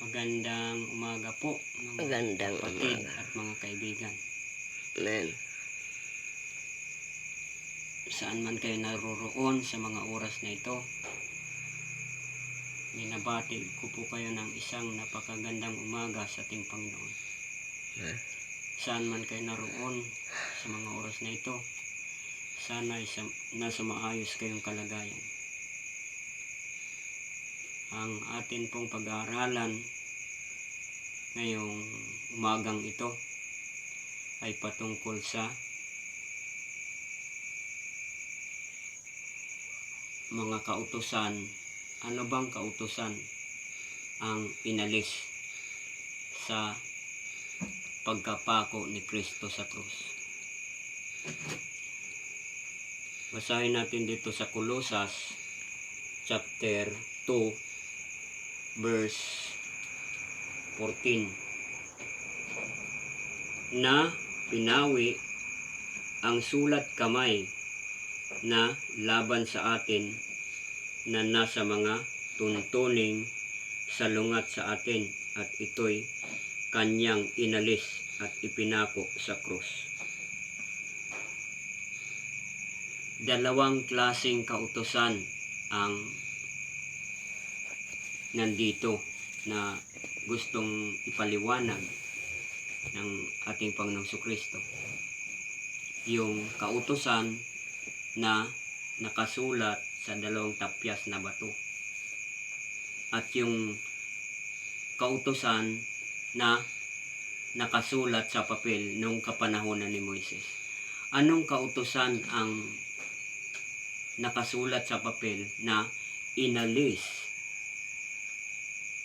Magandang umaga po mga Magandang kapatid umaga. at mga kaibigan. Amen. Saan man kayo naroroon sa mga oras na ito, minabati ko po kayo ng isang napakagandang umaga sa ating Panginoon. Saan man kayo naroon sa mga oras na ito, sana ay nasa maayos kayong kalagayan. Ang atin pong pag-aaralan ngayong umagang ito ay patungkol sa mga kautusan. Ano bang kautusan ang inalis sa pagkapako ni Kristo sa krus? Basahin natin dito sa Colosas chapter 2 verse 14, na pinawi ang sulat kamay na laban sa atin na nasa mga tuntuning salungat sa atin, at ito'y kanyang inalis at ipinako sa krus. Dalawang klaseng kautusan ang nandito na gustong ipaliwanag ng ating Panginoong Kristo. Yung kautusan na nakasulat sa dalawang tapyas na bato, at yung kautusan na nakasulat sa papel nung kapanahonan ni Moises. Anong kautusan ang nakasulat sa papel na inalis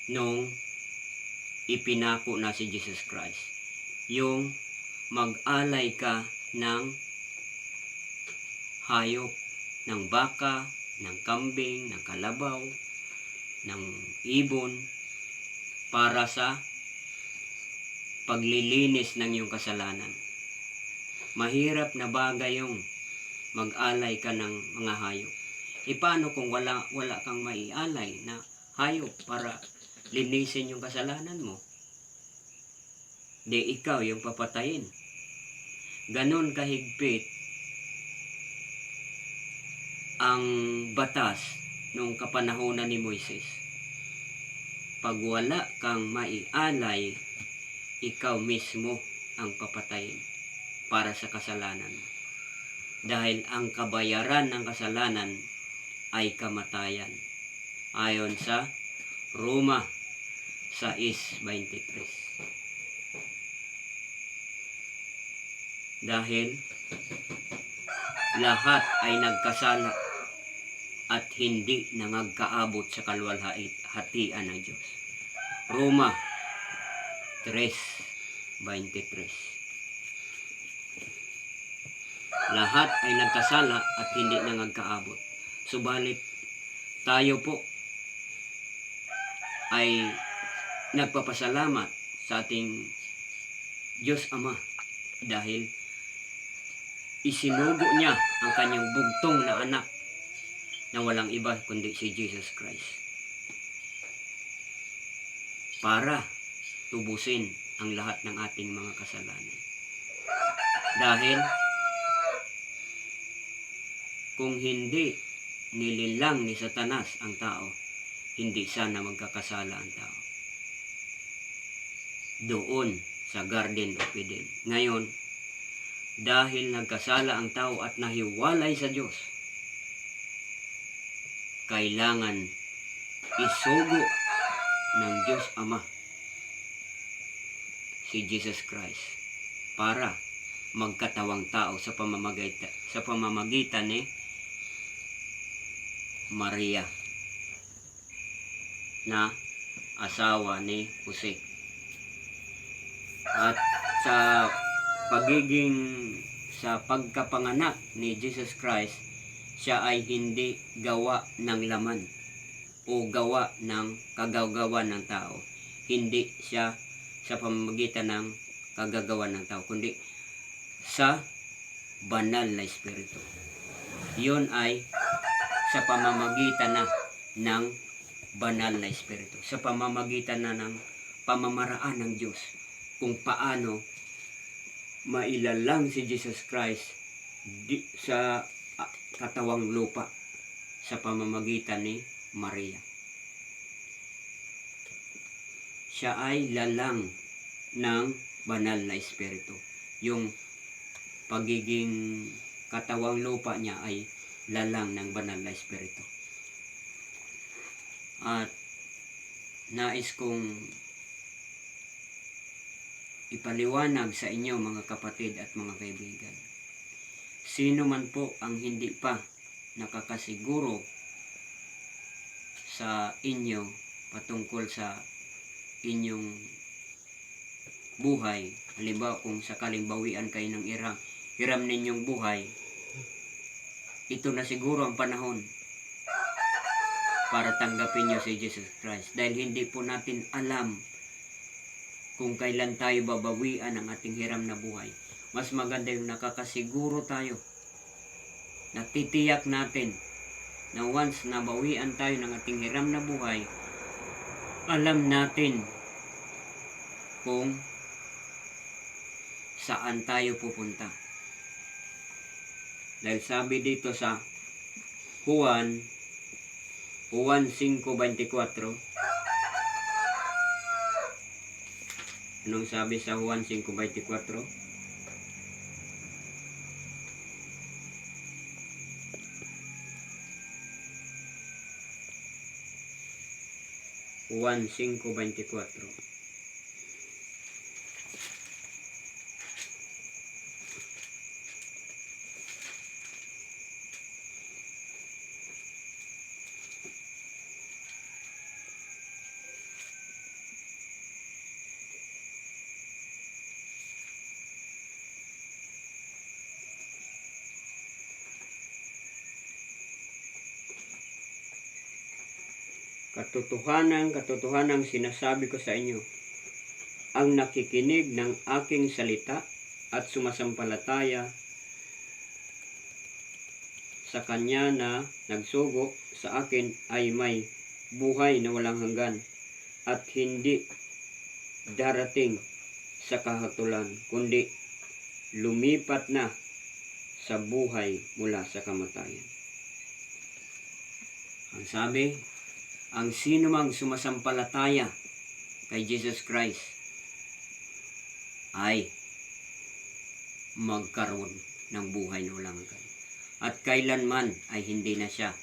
nung ipinako na si Jesus Christ? Yung mag-alay ka ng hayop, ng baka, ng kambing, ng kalabaw, ng ibon, para sa paglilinis ng iyong kasalanan. Mahirap na bagay yung mag-alay ka ng mga hayop. E paano kung wala kang maialay na hayop para linisin yung kasalanan mo? Di ikaw yung papatayin. Ganon kahigpit ang batas nung kapanahonan ni Moises. Pag wala kang maialay, ikaw mismo ang papatayin para sa kasalanan mo. Dahil ang kabayaran ng kasalanan ay kamatayan, ayon sa Roma 6:23. Dahil lahat ay nagkasala at hindi nangagkaabot sa kaluwalhatian ng Diyos. Roma 3:23. Lahat ay nagkasala at hindi nangagkaabot. Subalit tayo po ay nagpapasalamat sa ating Diyos Ama dahil isinugo niya ang kanyang bugtong na anak na walang iba kundi si Jesus Christ para tubusin ang lahat ng ating mga kasalanan. Dahil kung hindi nilinlang ni Satanas ang tao, hindi sana magkakasala ang tao doon sa Garden of Eden. Ngayon, dahil nagkasala ang tao at nahiwalay sa Diyos, kailangan isugo ng Diyos Ama si Jesus Christ para magkatawang tao sa pamamagitan ni Maria na asawa ni Jose. At sa pagkapanganak ni Jesus Christ, siya ay hindi gawa ng laman o gawa ng kagagawan ng tao. Hindi siya sa pamamagitan ng kagagawan ng tao, kundi sa banal na espiritu. Yun ay sa pamamagitan ng banal na espiritu sa pamamagitan na ng pamamaraan ng Diyos kung paano mailalang si Jesus Christ sa katawang lupa sa pamamagitan ni Maria. Siya ay lalang ng banal na espiritu. Yung pagiging katawang lupa niya ay lalang ng banal na espiritu. At nais kong ipaliwanag sa inyo mga kapatid at mga kaibigan. Sino man po ang hindi pa nakakasiguro sa inyo patungkol sa inyong buhay, halimbawa kung sakaling bawian kayo ng hiram ninyong buhay, ito na siguro ang panahon para tanggapin nyo si Jesus Christ. Dahil hindi po natin alam kung kailan tayo babawian ang ating hiram na buhay. Mas maganda yung nakakasiguro tayo. Natitiyak natin na once nabawian tayo ng ating hiram na buhay, alam natin kung saan tayo pupunta. Dahil sabi dito sa Juan 5:24. Anong sabi sa Juan 5:24? Juan 5:24. Katotohanan sinasabi ko sa inyo, ang nakikinig ng aking salita at sumasampalataya sa kanya na nagsugo sa akin ay may buhay na walang hanggan at hindi darating sa kahatulan, kundi lumipat na sa buhay mula sa kamatayan. Ang sabi, ang sino mang sumasampalataya kay Jesus Christ ay magkaroon ng buhay na walang hanggan. At kailanman ay hindi na siya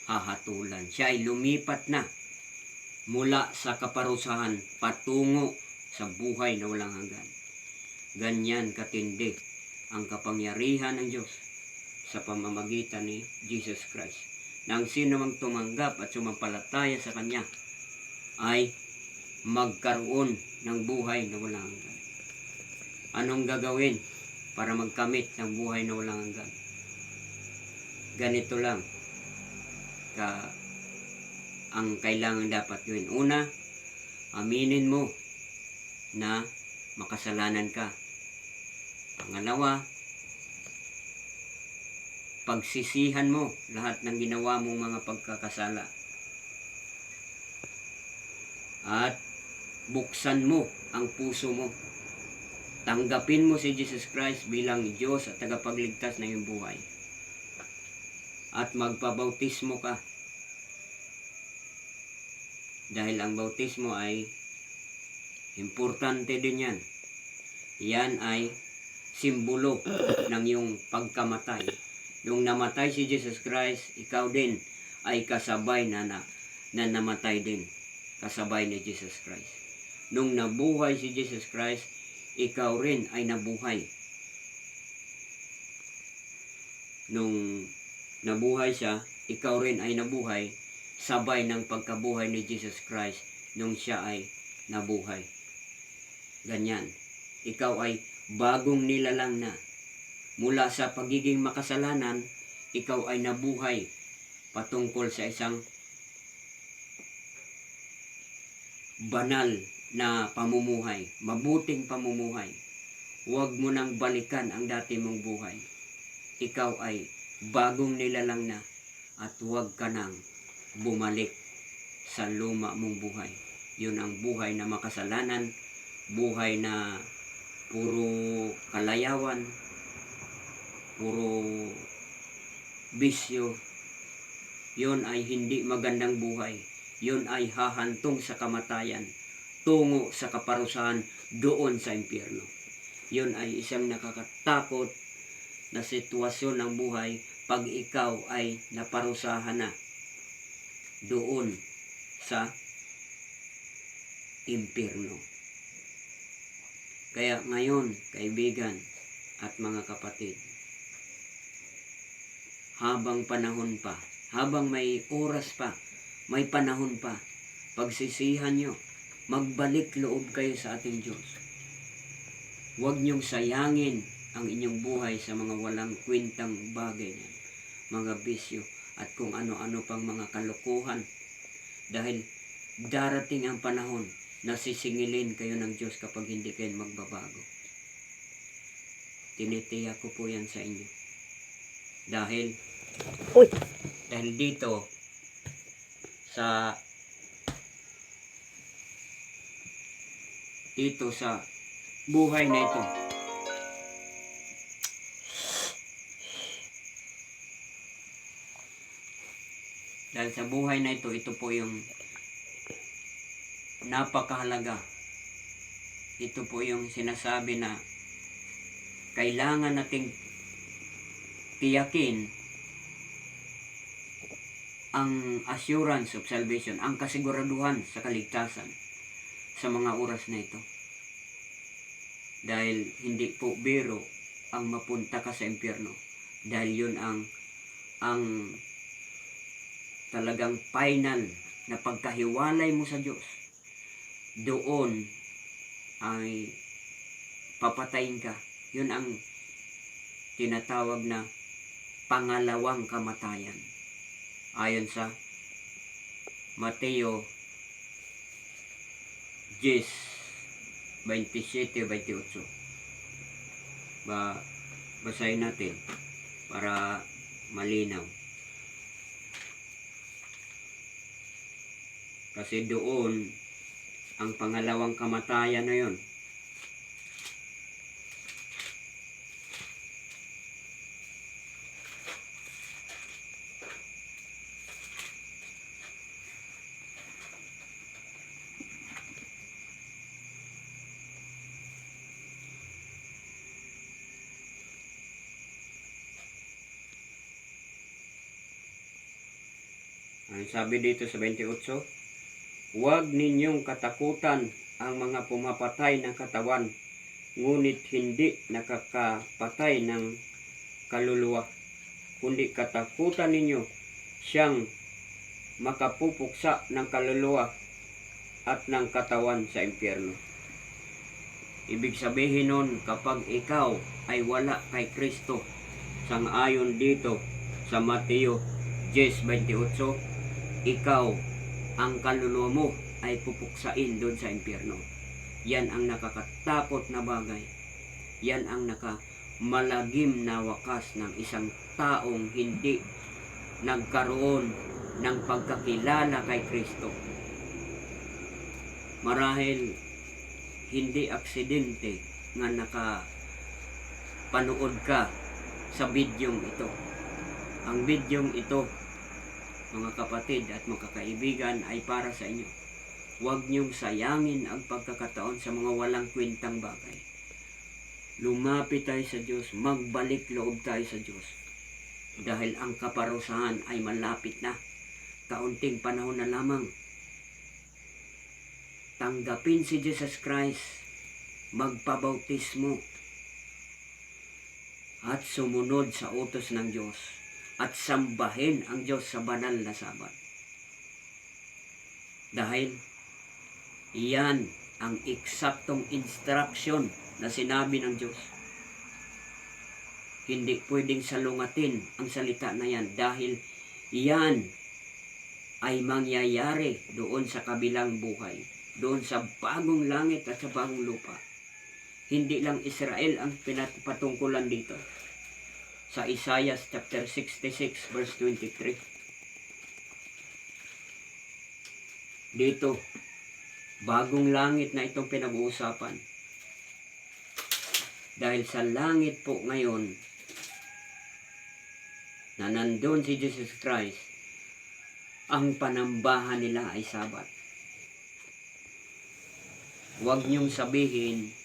hahatulan. Siya ay lumipat na mula sa kaparusahan patungo sa buhay na walang hanggan. Ganyan katindi ang kapangyarihan ng Diyos sa pamamagitan ni Jesus Christ. Nang sino mang tumanggap at sumampalataya sa Kanya ay magkaroon ng buhay na walang hanggan. Anong gagawin para magkamit ng buhay na walang hanggan? Ganito lang ang kailangan dapat gawin. Una, aminin mo na makasalanan ka. Pangalawa, pagsisihan mo lahat ng ginawa mong mga pagkakasala. At buksan mo ang puso mo. Tanggapin mo si Jesus Christ bilang Diyos at tagapagligtas ng iyong buhay. At magpabautismo ka. Dahil ang bautismo ay importante din yan. Yan ay simbolo ng iyong pagkamatay. Nung namatay si Jesus Christ, ikaw din ay kasabay na namatay din. Kasabay ni Jesus Christ. Nung nabuhay si Jesus Christ, ikaw rin ay nabuhay. Nung nabuhay siya, ikaw rin ay nabuhay sabay ng pagkabuhay ni Jesus Christ nung siya ay nabuhay. Ganyan. Ikaw ay bagong nilalang na. Mula sa pagiging makasalanan, ikaw ay nabuhay patungkol sa isang banal na pamumuhay, mabuting pamumuhay. Huwag mo nang balikan ang dati mong buhay. Ikaw ay bagong nilalang na at huwag ka nang bumalik sa luma mong buhay. Yun ang buhay na makasalanan, buhay na puro kalayawan, puro bisyo. Yun ay hindi magandang buhay. Yun ay hahantong sa kamatayan, tungo sa kaparusahan doon sa impyerno. Yun ay isang nakakatakot na sitwasyon ng buhay pag ikaw ay naparusahan na doon sa impyerno. Kaya ngayon, kaibigan at mga kapatid, habang panahon pa, habang may oras pa, may panahon pa, pagsisihan nyo, magbalik loob kayo sa ating Diyos. Huwag nyong sayangin ang inyong buhay sa mga walang kwentang bagay na mga bisyo at kung ano-ano pang mga kalokohan. Dahil darating ang panahon na sisingilin kayo ng Diyos kapag hindi kayo magbabago. Tinitiyak ko po yan sa inyo. Dahil dito sa buhay na ito, dahil sa buhay na ito, ito po yung napakahalaga. Ito po yung sinasabi na kailangan nating tiyakin ang assurance of salvation, ang kasiguraduhan sa kaligtasan sa mga oras na ito. Dahil hindi po biro ang mapunta ka sa impyerno. Dahil yun ang talagang final na pagkahiwalay mo sa Diyos. Doon ay papatayin ka. Yun ang tinatawag na pangalawang kamatayan. Ayon sa Mateo 10:27-28. Basahin natin para malinaw. Kasi doon ang pangalawang kamatayan na yun. Ang sabi dito sa 28, huwag ninyong katakutan ang mga pumapatay ng katawan, ngunit hindi nakakapatay ng kaluluwa, kundi katakutan ninyo siyang makapupuksa ng kaluluwa at ng katawan sa impyerno. Ibig sabihin nun, kapag ikaw ay wala kay Kristo, sangayon dito sa Mateo 10:28, ikaw, ang kaluluwa mo ay pupuksain doon sa impyerno. Yan ang nakakatakot na bagay. Yan ang nakamalagim na wakas ng isang taong hindi nagkaroon ng pagkakilala kay Kristo. Marahil hindi aksidente nga nakapanood ka sa bidyong ito. Ang bidyong ito, mga kapatid at mga kaibigan, ay para sa inyo. Huwag niyong sayangin ang pagkakataon sa mga walang kwentang bagay. Lumapit tayo sa Diyos, magbalik loob tayo sa Diyos. Dahil ang kaparusahan ay malapit na. Kaunting panahon na lamang. Tanggapin si Jesus Christ, magpabautismo, at sumunod sa utos ng Diyos. At sambahin ang Diyos sa banal na Sabat. Dahil iyan ang eksaktong instruction na sinabi ng Diyos. Hindi pwedeng salungatin ang salita na yan dahil iyan ay mangyayari doon sa kabilang buhay, doon sa bagong langit at sa bagong lupa. Hindi lang Israel ang pinatungkulan dito. Sa Isaiah chapter 66 verse 23. dito, bagong langit na itong pinag-uusapan. Dahil sa langit po ngayon, na nandun si Jesus Christ, ang panambahan nila ay Sabat. Huwag niyong sabihin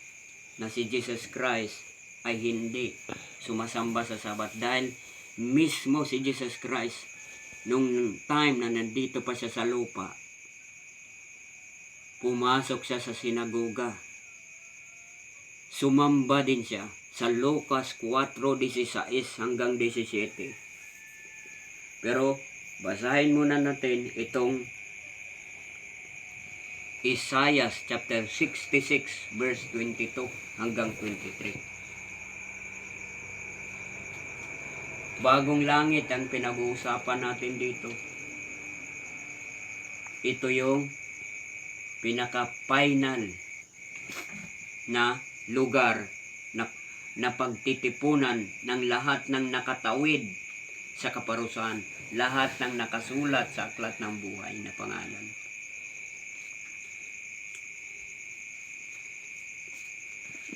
na si Jesus Christ ay hindi sumasamba sa Sabat, dahil mismo si Jesus Christ nung time na nandito pa siya sa lupa, pumasok siya sa sinagoga, sumamba din siya sa Lucas 4:16 hanggang 17. Pero basahin muna natin itong Isaiah chapter 66 verse 22 hanggang 23. Bagong langit ang pinag-uusapan natin dito. Ito yung pinaka-final na lugar na pagtitipunan ng lahat ng nakatawid sa kaparusahan, lahat ng nakasulat sa aklat ng buhay na pangalan.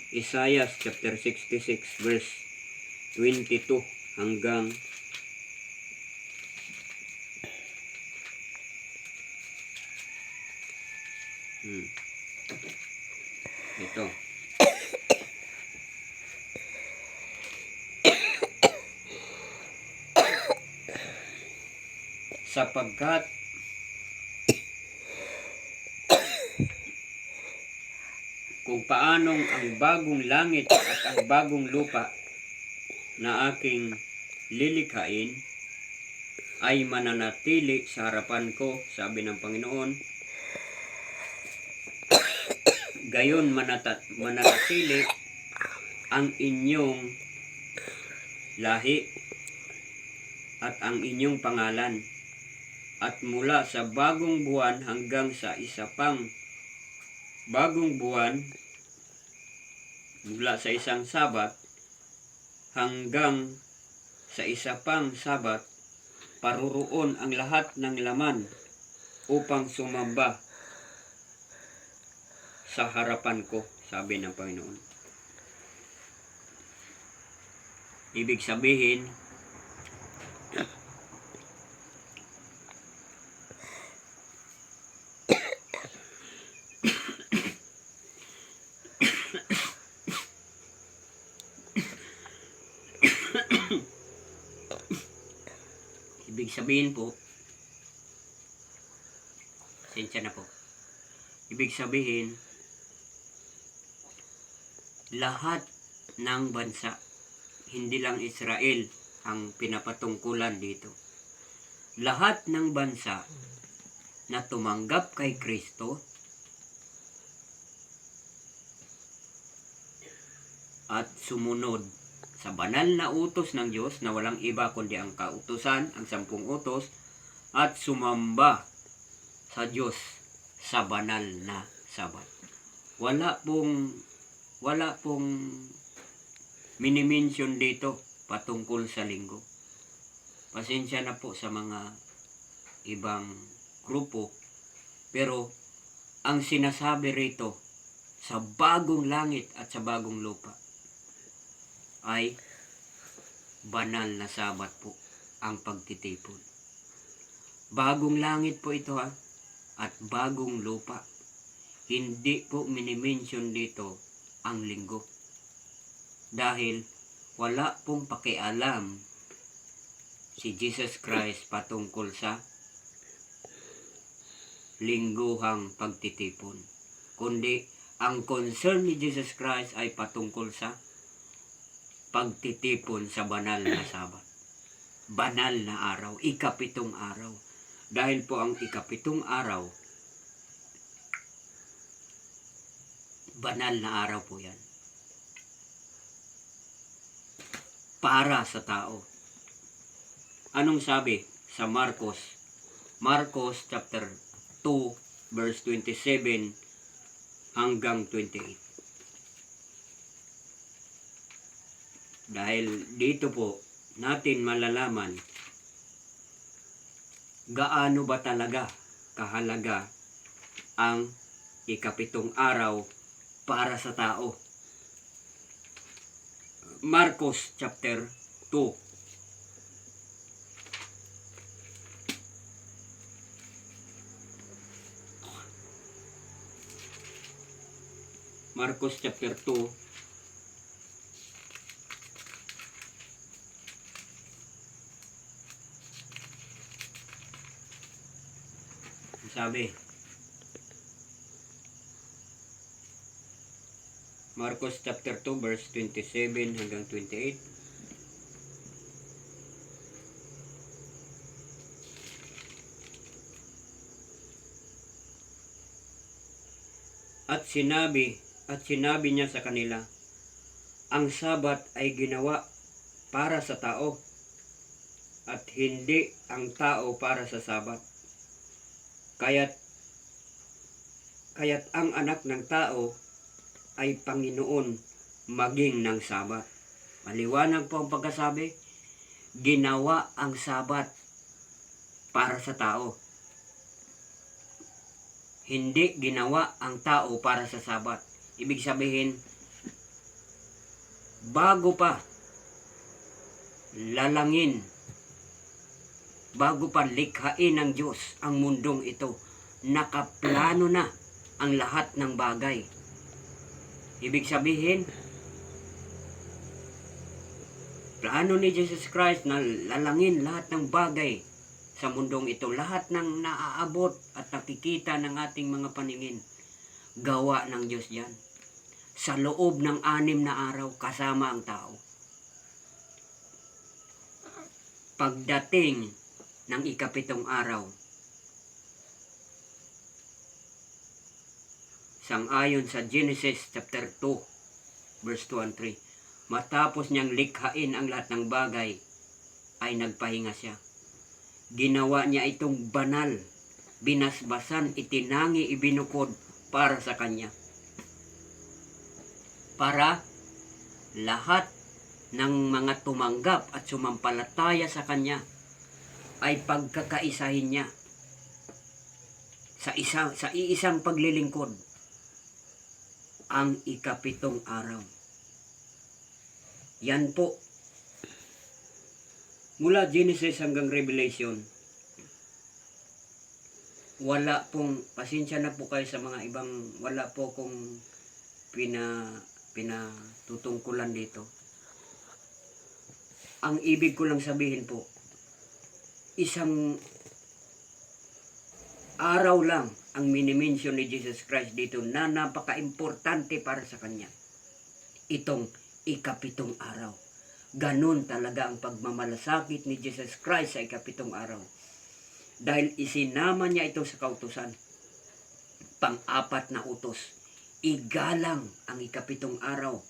Isaiah chapter 66 verse 22 hanggang ito. Sapagkat kung paanong ang bagong langit at ang bagong lupa na aking lilikhain ay mananatili sa harapan ko, sabi ng Panginoon, gayon mananatili ang inyong lahi at ang inyong pangalan. At mula sa bagong buwan hanggang sa isa pang bagong buwan, mula sa isang Sabat hanggang sa isa pang Sabat, paruroon ang lahat ng laman upang sumamba sa harapan ko, sabi ng Panginoon. Ibig sabihin, po, pasensya na po. Ibig sabihin, lahat ng bansa, hindi lang Israel ang pinapatungkulan dito. Lahat ng bansa na tumanggap kay Kristo at sumunod sa banal na utos ng Diyos na walang iba kundi ang kautusan, ang 10 utos, at sumamba sa Diyos sa banal na Sabat. Wala pong minimension dito patungkol sa linggo. Pasensya na po sa mga ibang grupo, pero ang sinasabi rito sa bagong langit at sa bagong lupa ay banal na Sabat po ang pagtitipon. Bagong langit po ito at bagong lupa. Hindi po minimension dito ang linggo. Dahil wala pong pakialam si Jesus Christ patungkol sa lingguhang pagtitipon. Kundi ang concern ni Jesus Christ ay patungkol sa pagtitipon sa banal na Sabat. Banal na araw, ikapitong araw. Dahil po ang ikapitong araw, banal na araw po yan. Para sa tao. Anong sabi sa Marcos? Marcos chapter 2 verse 27 hanggang 28. Dahil dito po natin malalaman gaano ba talaga kahalaga ang ikapitong araw para sa tao. Marcos chapter 2. Marcos chapter 2. Sabi, Marcos chapter 2 verse 27 hanggang 28. At sinabi niya sa kanila, ang Sabat ay ginawa para sa tao, at hindi ang tao para sa Sabat. Kaya't ang anak ng tao ay Panginoon maging ng Sabat. Maliwanag po ang pagkasabi, ginawa ang Sabat para sa tao. Hindi ginawa ang tao para sa Sabat. Ibig sabihin, bago pa lalangin, bago pa likhain ng Diyos ang mundong ito, nakaplano na ang lahat ng bagay. Ibig sabihin, plano ni Jesus Christ na lalangin lahat ng bagay sa mundong ito. Lahat ng naaabot at nakikita ng ating mga paningin, gawa ng Diyos yan. Sa loob ng 6 na araw, kasama ang tao. Pagdating ng ikapitong araw, sangayon sa Genesis chapter 2, verse 2 and 3, matapos niyang likhain ang lahat ng bagay, ay nagpahinga siya. Ginawa niya itong banal, binasbasan, itinangi, ibinukod para sa kanya. Para lahat ng mga tumanggap at sumampalataya sa kanya ay pagkakaisahin niya sa iisang paglilingkod, ang ikapitong araw. Yan po. Mula Genesis hanggang Revelation, wala pong, pasensya na po kayo sa mga ibang, wala po kong pinatutungkulan dito. Ang ibig ko lang sabihin po, isang araw lang ang minimension ni Jesus Christ dito na napaka-importante para sa kanya. Itong ikapitong araw. Ganun talaga ang pagmamalasakit ni Jesus Christ sa ikapitong araw. Dahil isinama niya ito sa kautusan. Pang-4 na utos. Igalang ang ikapitong araw.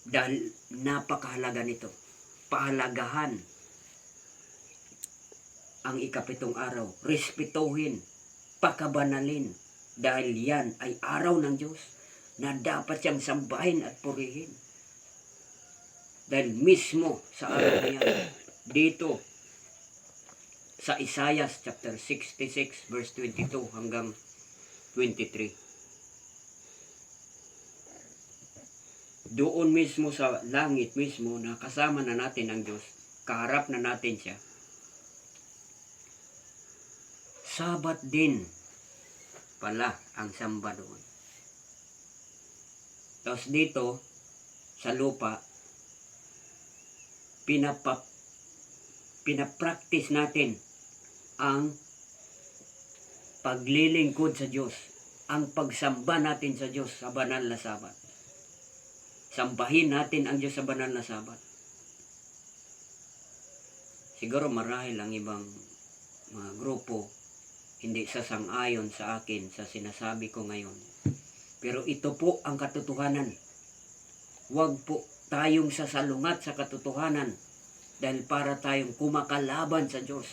Dahil napakahalaga nito. Pahalagahan ang ikapitong araw. Respetuhin. Pakabanalin. Dahil yan ay araw ng Diyos na dapat siyang sambahin at purihin. Dahil mismo sa araw niya, dito sa Isaiah chapter 66 verse 22 hanggang 23. Doon mismo sa langit mismo na kasama na natin ang Diyos, kaharap na natin siya. Sabat din pala ang samba doon. Tapos dito sa lupa, pinapractice natin ang paglilingkod sa Diyos, ang pagsamba natin sa Diyos sa banal na Sabat. Sambahin natin ang Diyos sa banal na Sabat. Siguro marahil ang ibang mga grupo hindi sasang-ayon sa akin sa sinasabi ko ngayon. Pero ito po ang katotohanan. Huwag po tayong sasalungat sa katotohanan dahil para tayong kumakalaban sa Diyos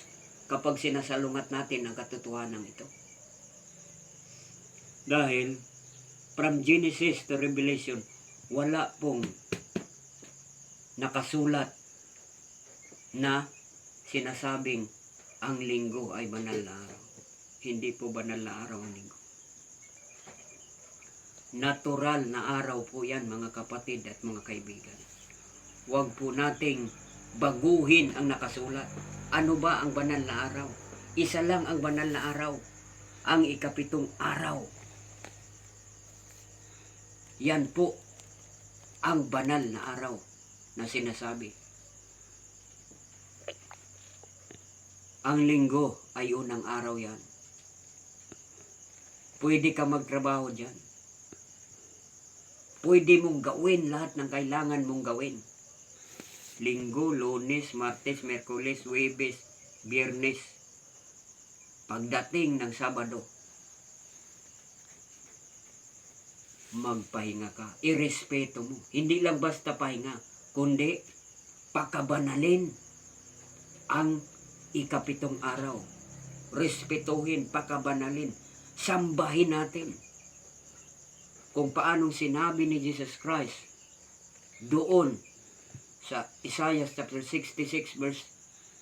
kapag sinasalungat natin ang katotohanan ito. Dahil from Genesis to Revelation, wala pong nakasulat na sinasabing ang linggo ay banal na araw. Hindi po banal na araw ang linggo. Natural na araw po yan, mga kapatid at mga kaibigan. Huwag po nating baguhin ang nakasulat. Ano ba ang banal na araw? Isa lang ang banal na araw, ang ikapitong araw. Yan po ang banal na araw na sinasabi. Ang linggo ay unang araw yan. Pwede ka magtrabaho dyan. Pwede mong gawin lahat ng kailangan mong gawin. Linggo, Lunes, Martes, Miyerkules, Huwebes, Biyernes. Pagdating ng Sabado, magpahinga ka. Irespeto mo. Hindi lang basta pahinga, kundi pakabanalin ang ikapitong araw. Respetuhin, pakabanalin. Sambahin natin kung paanong sinabi ni Jesus Christ doon sa Isaiah chapter 66 verse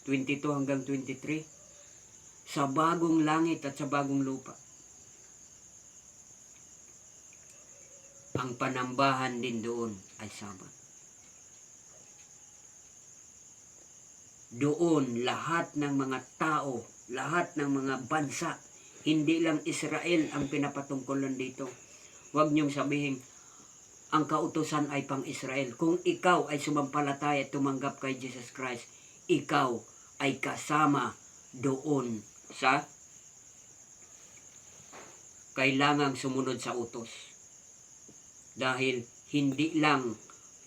22 hanggang 23, sa bagong langit at sa bagong lupa. Ang panambahan din doon ay Sabat. Doon lahat ng mga tao, lahat ng mga bansa, hindi lang Israel ang pinapatungkulan dito. Huwag niyong sabihin, ang kautusan ay pang Israel. Kung ikaw ay sumampalataya at tumanggap kay Jesus Christ, ikaw ay kasama doon sa kailangang sumunod sa utos. Dahil hindi lang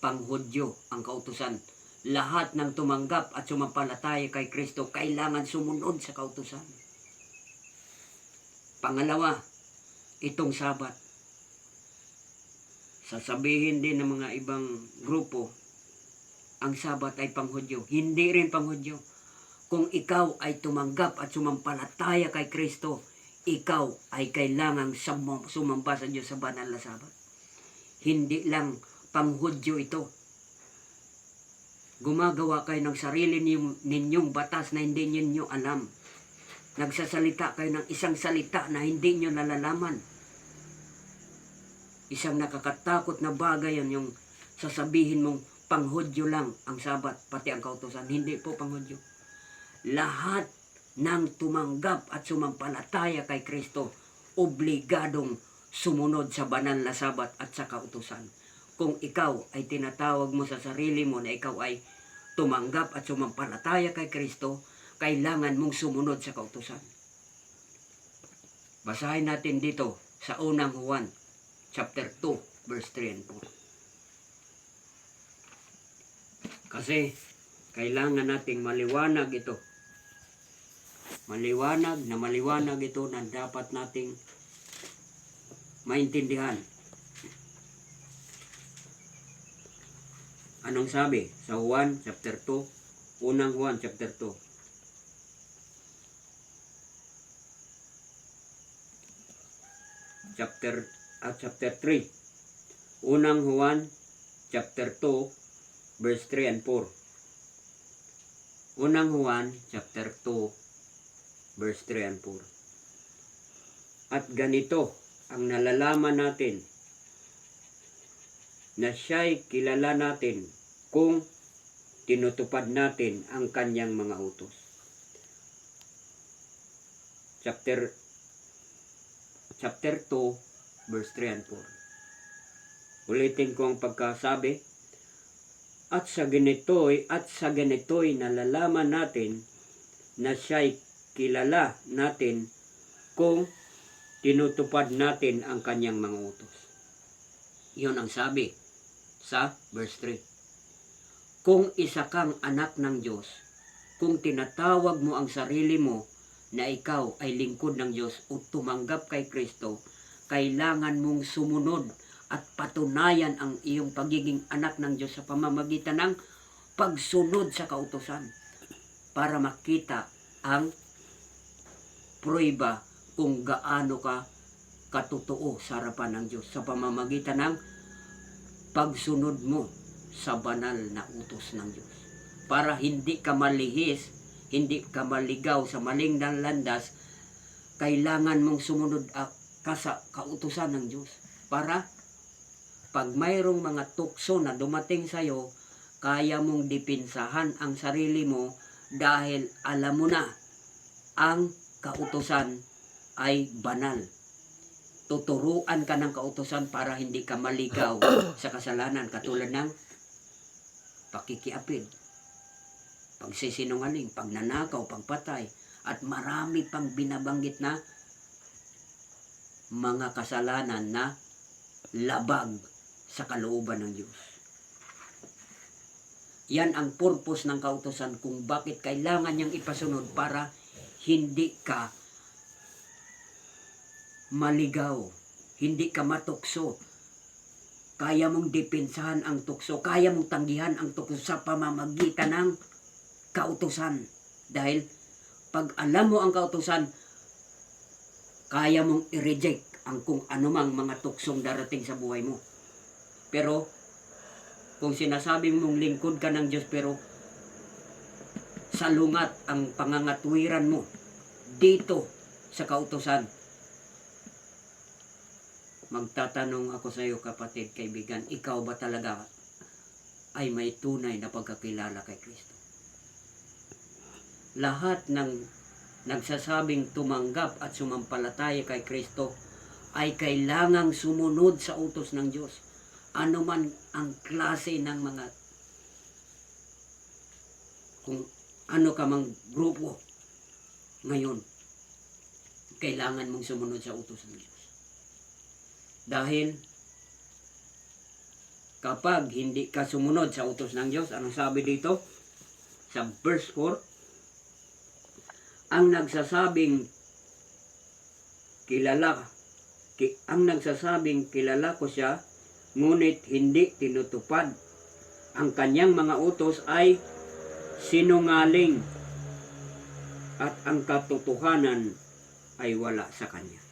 pang Hudyo ang kautusan. Lahat ng tumanggap at sumampalataya kay Kristo kailangan sumunod sa kautusan. Pangalawa, itong Sabat. Sasabihin din ng mga ibang grupo, ang Sabat ay pang Hudyo. Hindi rin pang Hudyo. Kung ikaw ay tumanggap at sumampalataya kay Kristo, ikaw ay kailangang sumamba sa Diyos sa banal na Sabat. Hindi lang pang Hudyo ito. Gumagawa kayo ng sarili ninyong batas na hindi ninyo alam. Nagsasalita kayo ng isang salita na hindi nyo nalalaman. Isang nakakatakot na bagay yan, yung sasabihin mong panghudyo lang ang Sabat, pati ang kautusan. Hindi po panghudyo. Lahat ng tumanggap at sumampalataya kay Kristo, obligadong sumunod sa banal na Sabat at sa kautusan. Kung ikaw ay tinatawag mo sa sarili mo na ikaw ay tumanggap at sumampalataya kay Kristo, kailangan mong sumunod sa kautusan. Basahin natin dito sa unang Juan, chapter 2, verse 3 and 4. Kasi kailangan nating maliwanag ito. Maliwanag ito na dapat nating maintindihan. Anong sabi sa Juan chapter 2? Unang Juan chapter 2. Chapter 3. Unang Juan chapter 2 verse 3 and 4. Unang Juan chapter 2 verse 3 and 4. At ganito ang nalalaman natin, na siya'y kilala natin kung tinutupad natin ang kanyang mga utos. Chapter 2 verse 3 and 4. Ulitin ko ang pagkasabi. At sa ganito'y nalalaman natin na siya'y kilala natin kung tinutupad natin ang kanyang mga utos. Iyon ang sabi sa verse 3. Kung isa kang anak ng Diyos, kung tinatawag mo ang sarili mo na ikaw ay lingkod ng Diyos o tumanggap kay Kristo, kailangan mong sumunod at patunayan ang iyong pagiging anak ng Diyos sa pamamagitan ng pagsunod sa kautusan para makita ang prueba kung gaano ka katotoo sa harapan ng Diyos sa pamamagitan ng pagsunod mo sa banal na utos ng Diyos. Para hindi ka malihis, hindi ka maligaw sa maling landas, kailangan mong sumunod ka sa kautusan ng Diyos. para pag mayroong mga tukso na dumating sa'yo, kaya mong dipinsahan ang sarili mo dahil alam mo na ang kautusan ay banal. Tuturuan ka ng kautusan para hindi ka maligaw sa kasalanan, katulad ng pakikiapid, pagsisinungaling, pagnanakaw, pagpatay, at marami pang binabanggit na mga kasalanan na labag sa kalooban ng Diyos. Yan ang purpose ng kautusan kung bakit kailangan niyang ipasunod, para hindi ka maligaw, hindi ka matukso. Kaya mong depensahan ang tukso, kaya mong tanggihan ang tukso sa pamamagitan ng kautusan. Dahil pag alam mo ang kautusan, kaya mong i-reject ang kung anumang mga tuksong darating sa buhay mo. Pero kung sinasabing mong lingkod ka ng Diyos pero salungat ang pangangatwiran mo dito sa kautusan, magtatanong ako sa iyo, kapatid, kaibigan, ikaw ba talaga ay may tunay na pagkakilala kay Kristo? Lahat ng nagsasabing tumanggap at sumampalataya kay Kristo ay kailangang sumunod sa utos ng Diyos. Ano man ang klase ng mga, kung ano ka mang grupo ngayon, kailangan mong sumunod sa utos ng Diyos. Dahil kapag hindi ka sumunod sa utos ng Diyos, anong sabi dito sa verse 4? Ang nagsasabing kilala ko siya, ngunit hindi tinutupad ang kanyang mga utos, ay sinungaling, at ang katotohanan ay wala sa kanya.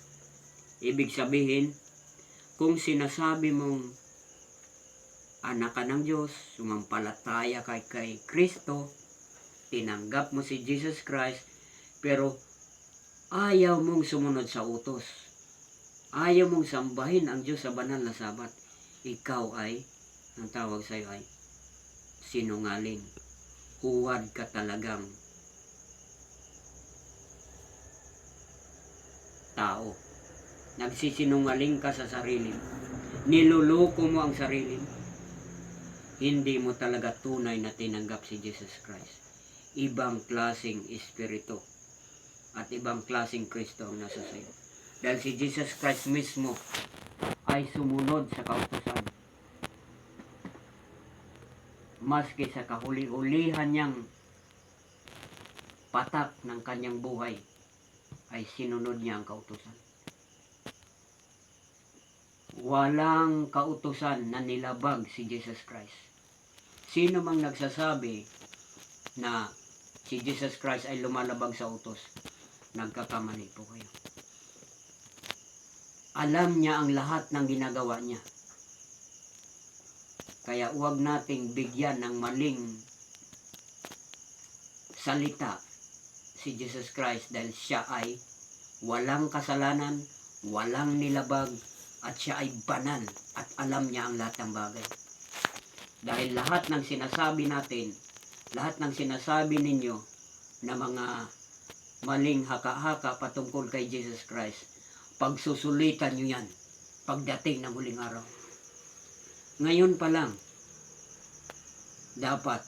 Ibig sabihin, kung sinasabi mong anak ka ng Diyos, sumampalataya kay Kristo, tinanggap mo si Jesus Christ, pero ayaw mong sumunod sa utos, ayaw mong sambahin ang Diyos sa banal na Sabat, ikaw ay, ang tawag sa iyo ay sinungaling. Huwad ka talagang tao. Nagsisinungaling ka sa sarili mo. Niluloko mo ang sarili mo. Hindi mo talaga tunay na tinanggap si Jesus Christ. Ibang klaseng espiritu at ibang klaseng Kristo ang nasa sayo. Dahil si Jesus Christ mismo ay sumunod sa kautusan. Maski sa kahuli-hulihan niyang patak ng kanyang buhay, ay sinunod niya ang kautusan. Walang kautusan na nilabag si Jesus Christ. Sino mang nagsasabi na si Jesus Christ ay lumalabag sa utos, nagkakamali po kayo. Alam niya ang lahat ng ginagawa niya. Kaya huwag nating bigyan ng maling salita si Jesus Christ, dahil siya ay walang kasalanan, walang nilabag, at siya ay banal at alam niya ang lahat ng bagay. Dahil lahat ng sinasabi natin, lahat ng sinasabi ninyo na mga maling haka-haka patungkol kay Jesus Christ, pagsusulitan nyo yan pagdating ng huling araw. Ngayon pa lang, dapat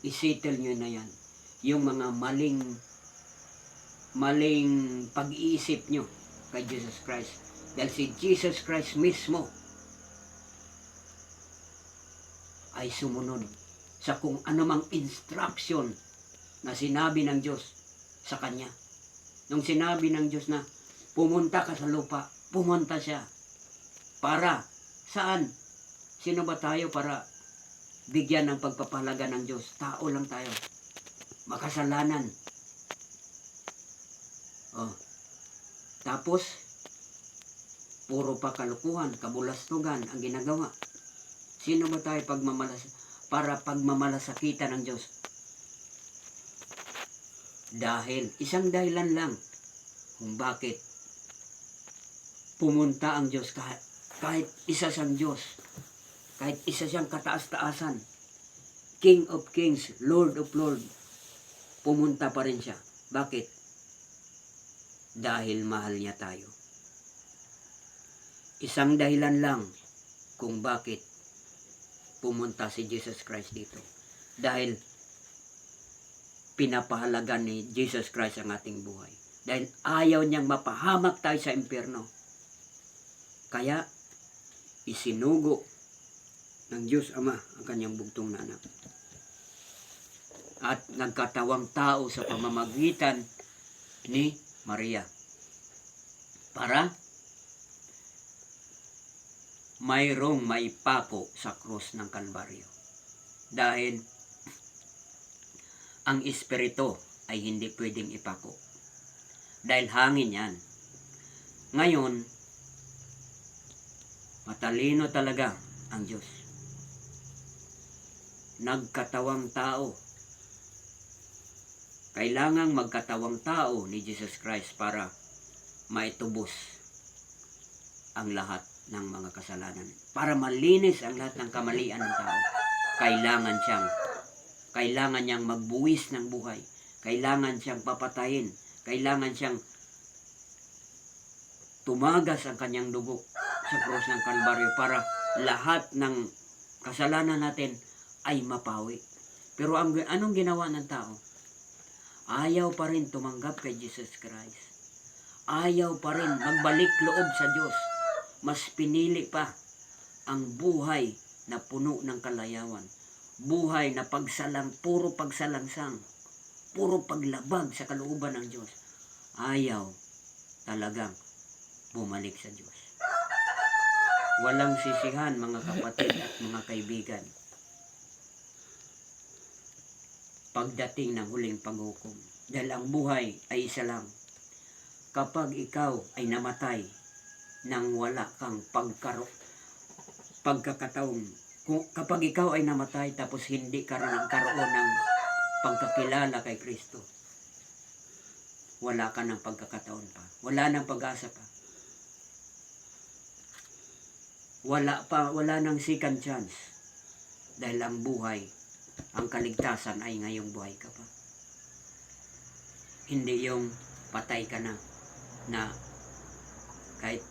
isettle nyo na yan, yung mga maling pag-iisip nyo kay Jesus Christ. Dahil si Jesus Christ mismo ay sumunod sa kung anumang instruction na sinabi ng Diyos sa kanya. Nung sinabi ng Diyos na pumunta ka sa lupa, pumunta siya. Para saan? Sino ba tayo para bigyan ng pagpapahalaga ng Diyos? Tao lang tayo. Makasalanan. Tapos, puro pa kalukuhan, kabulastugan ang ginagawa. Sino ba tayo para pagmamalasakitan ng Diyos? Dahil, isang dahilan lang kung bakit pumunta ang Diyos Kahit isa siyang Diyos, kahit isa siyang kataas-taasan, King of Kings, Lord of Lords, pumunta pa rin siya. Bakit? Dahil mahal niya tayo. Isang dahilan lang kung bakit pumunta si Jesus Christ dito. Dahil pinapahalagan ni Jesus Christ ang ating buhay. Dahil ayaw niyang mapahamak tayo sa impyerno. Kaya, isinugo ng Diyos Ama ang kanyang bugtong na anak. At nagkatawang tao sa pamamagitan ni Maria. Para mayroong maipako sa krus ng Kalbaryo. Dahil ang espiritu ay hindi pwedeng ipako. Dahil hangin yan. Ngayon, matalino talaga ang Diyos. Nagkatawang tao. Kailangang magkatawang tao ni Jesus Christ para maitubos ang lahat ng mga kasalanan. Para malinis ang lahat ng kamalian ng tao. Kailangan niyang magbuwis ng buhay. Kailangan siyang papatayin. Kailangan siyang tumagas ang kanyang dugo sa krus ng Kalbaryo para lahat ng kasalanan natin ay mapawi. Pero anong ginawa ng tao? Ayaw pa rin tumanggap kay Jesus Christ. Ayaw pa rin magbalik loob sa Diyos. Mas pinili pa ang buhay na puno ng kalayawan. Buhay na puro pagsalangsang. Puro paglabag sa kalooban ng Diyos. Ayaw talagang bumalik sa Diyos. Walang sisihan mga kapatid at mga kaibigan. Pagdating ng huling paghukom. Dahil ang buhay ay isa lang. Kapag ikaw ay namatay nang wala kang pagkakataon. Kapag ikaw ay namatay tapos hindi ka rin nagkaroon ng pagkakilala kay Kristo, wala ka ng pagkakataon pa. Wala ng pag-asa pa. Wala ng second chance. Dahil ang buhay, ang kaligtasan ay ngayong buhay ka pa. Hindi yung patay ka na kahit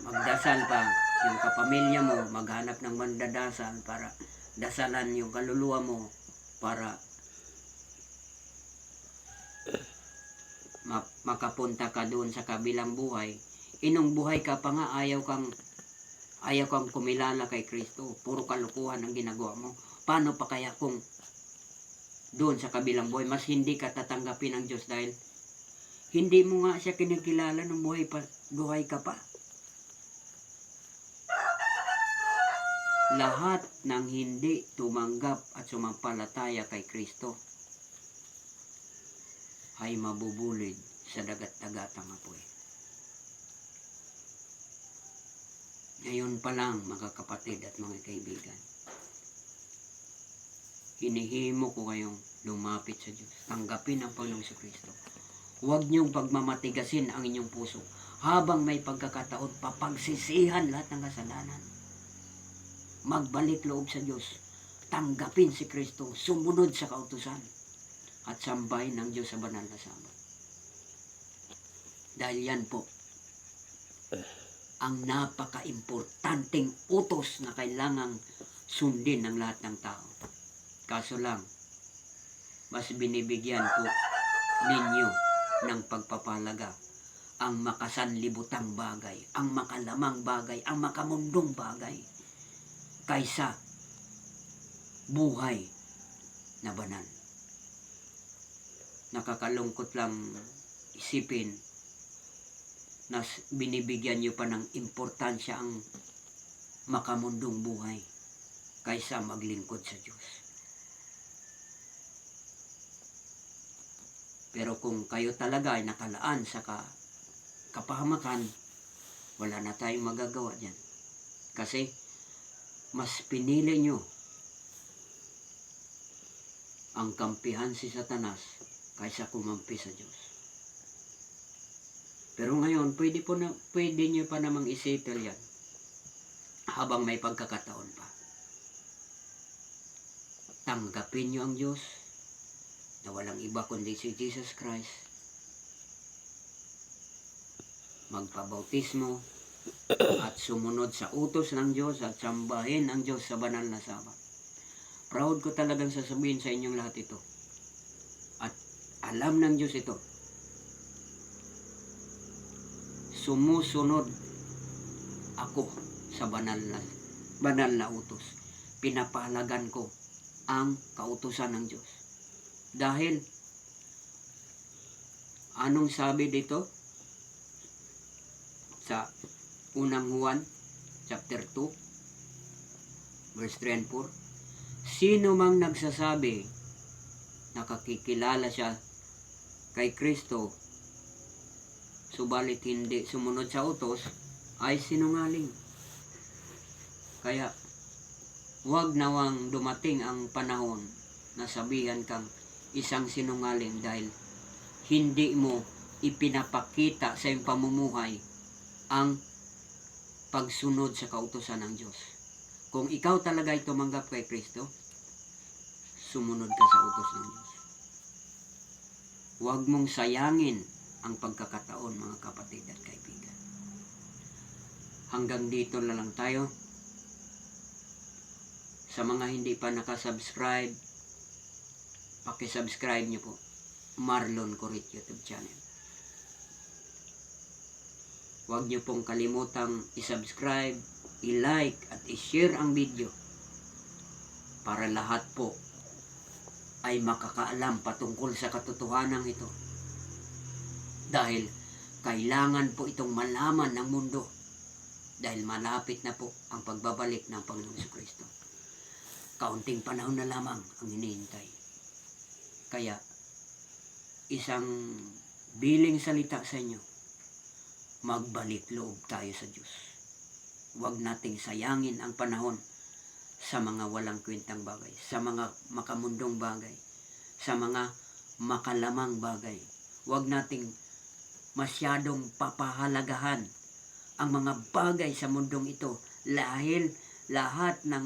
magdasal pa yung kapamilya mo, maghanap ng mandadasal para dasalan yung kaluluwa mo para makapunta ka doon sa kabilang buhay. Inong buhay ka pa nga, ayaw kang kumilala kay Kristo. Puro kalukuhan ang ginagawa mo. Paano pa kaya kung doon sa kabilang buhay, mas hindi ka tatanggapin ng Diyos dahil hindi mo nga siya kinikilala nung buhay ka pa. Lahat ng hindi tumanggap at sumampalataya kay Kristo ay mabubulid sa dagat-dagatang apoy. Ngayon pa lang mga kapatid at mga kaibigan, hinihimo ko kayong lumapit sa Diyos. Tanggapin ang Panginoong Kristo. Huwag niyong pagmamatigasin ang inyong puso. Habang may pagkakataon, papagsisihan lahat ng kasalanan. Magbalik loob sa Diyos. Tanggapin si Kristo. Sumunod sa kautusan. At sambahin ng Diyos sa banal na Sabat. Dahil yan po, ang napaka-importanteng utos na kailangang sundin ng lahat ng tao. Kaso lang, mas binibigyan po ninyo ng pagpapalaga ang makasanlibutang bagay, ang makalamang bagay, ang makamundong bagay, kaysa buhay na banal. Nakakalungkot lang isipin na binibigyan nyo pa ng importansya ang makamundong buhay kaysa maglingkod sa Diyos. Pero kung kayo talaga ay nakalaan sa kapahamakan, wala na tayong magagawa dyan. Kasi mas pinili nyo ang kampihan si Satanas kaysa kumampi sa Diyos. Pero ngayon, pwede nyo pa namang isettle yan. habang may pagkakataon pa. Tanggapin niyo ang Diyos na walang iba kundi si Jesus Christ. Magpabautismo at sumunod sa utos ng Diyos at sambahin ang Diyos sa banal na Sabat. Proud ko talagang sasabihin sa inyong lahat ito. At alam ng Diyos ito. Sumusunod ako sa banal na utos. Pinapahalagan ko ang kautusan ng Diyos. Dahil, anong sabi dito? Sa unang Juan, chapter 2, verse 3 and 4. Sino mang nagsasabi, nakakikilala siya kay Kristo, subalit hindi sumunod sa utos, ay sinungaling. Kaya, huwag nawang dumating ang panahon na sabihan kang isang sinungaling dahil hindi mo ipinapakita sa iyong pamumuhay ang pagsunod sa kautusan ng Diyos. Kung ikaw talaga ay tumanggap kay Kristo, sumunod ka sa utos ng Diyos. Huwag mong sayangin ang pagkakataon, mga kapatid at kaibigan. Hanggang dito na lang tayo. Sa mga hindi pa nakasubscribe, pakisubscribe niyo po Marlon Corit YouTube channel. Huwag niyo pong kalimutang isubscribe, i-like at i-share ang video para lahat po ay makakaalam patungkol sa katotohanan ito. Dahil kailangan po itong malaman ng mundo dahil malapit na po ang pagbabalik ng Panginoong Jesucristo. Kaunting panahon na lamang ang hinihintay. Kaya, isang biling salita sa inyo, magbalik loob tayo sa Diyos. Huwag nating sayangin ang panahon sa mga walang kwentang bagay, sa mga makamundong bagay, sa mga makalamang bagay. Huwag nating masyadong papahalagahan ang mga bagay sa mundong ito dahil lahat ng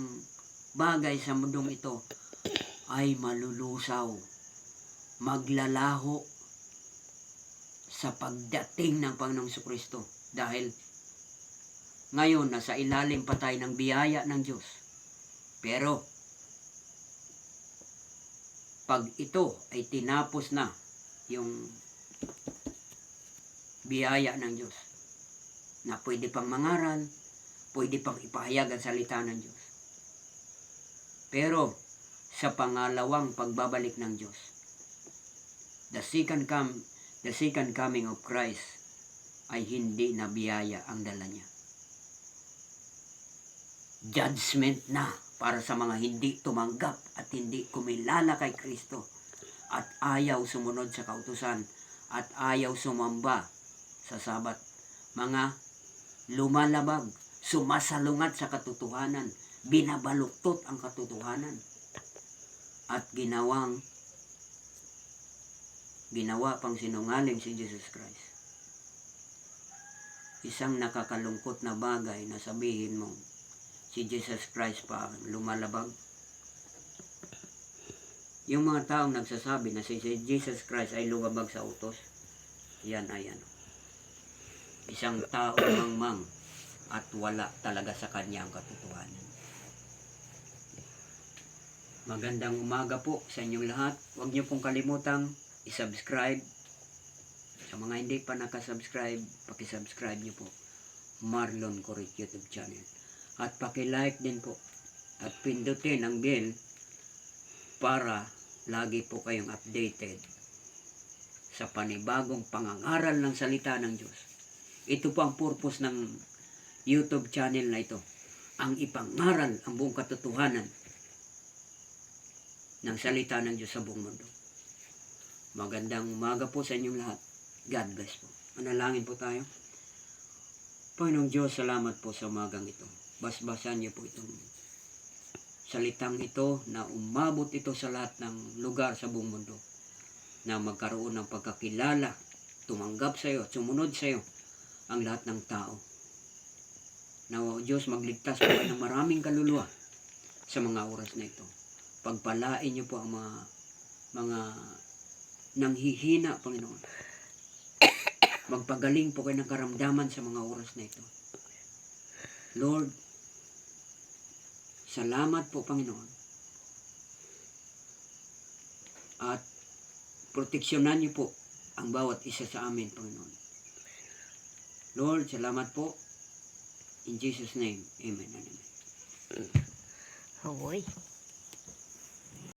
bagay sa mundong ito ay malulusaw, maglalaho sa pagdating ng Panginoong Jesucristo. Dahil ngayon nasa ilalim pa tayo ng biyaya ng Diyos. Pero pag ito ay tinapos na yung biyaya ng Diyos na pwede pang mangaral, pwede pang ipahayag ang salita ng Diyos. Pero sa pangalawang pagbabalik ng Diyos, the second coming of Christ ay hindi na biyaya ang dala niya. Judgment na para sa mga hindi tumanggap at hindi kumilala kay Kristo at ayaw sumunod sa kautusan at ayaw sumamba sa Sabat. Mga lumalabag, sumasalungat sa katotohanan, binabaluktot ang katotohanan at ginawa pang sinungaling si Jesus Christ. Isang nakakalungkot na bagay na sabihin mo si Jesus Christ pa lumalabag. Yung mga taong nagsasabi na si Jesus Christ ay lumabag sa utos, yan ay ano, isang tao mangmang at wala talaga sa kanya ang katotohanan. Magandang umaga po sa inyong lahat. Huwag niyo pong kalimutang i-subscribe. Sa mga hindi pa nakasubscribe, pakisubscribe niyo po Marlon Corit YouTube channel. At paki-like din po at pindutin ang bell para lagi po kayong updated sa panibagong pangangaral ng salita ng Diyos. Ito po ang purpose ng YouTube channel na ito. Ang ipangaral ang buong katotohanan ng salita ng Diyos sa buong mundo. Magandang umaga po sa inyong lahat. God bless po. Manalangin po tayo. Panginoong Diyos, salamat po sa umagang ito. Basbasan niyo po itong salitang ito na umabot ito sa lahat ng lugar sa buong mundo na magkaroon ng pagkakilala, tumanggap sa iyo, sumunod sa iyo ang lahat ng tao. Nawa Diyos magligtas po kayo ng maraming kaluluwa sa mga oras na ito. Pagpalain niyo po ang mga nanghihina, Panginoon. Magpagaling po kayo ng karamdaman sa mga oras na ito. Lord, salamat po, Panginoon. At proteksyonan niyo po ang bawat isa sa amin, Panginoon. Lord, salamat po. In Jesus' name, amen and amen. Awoy.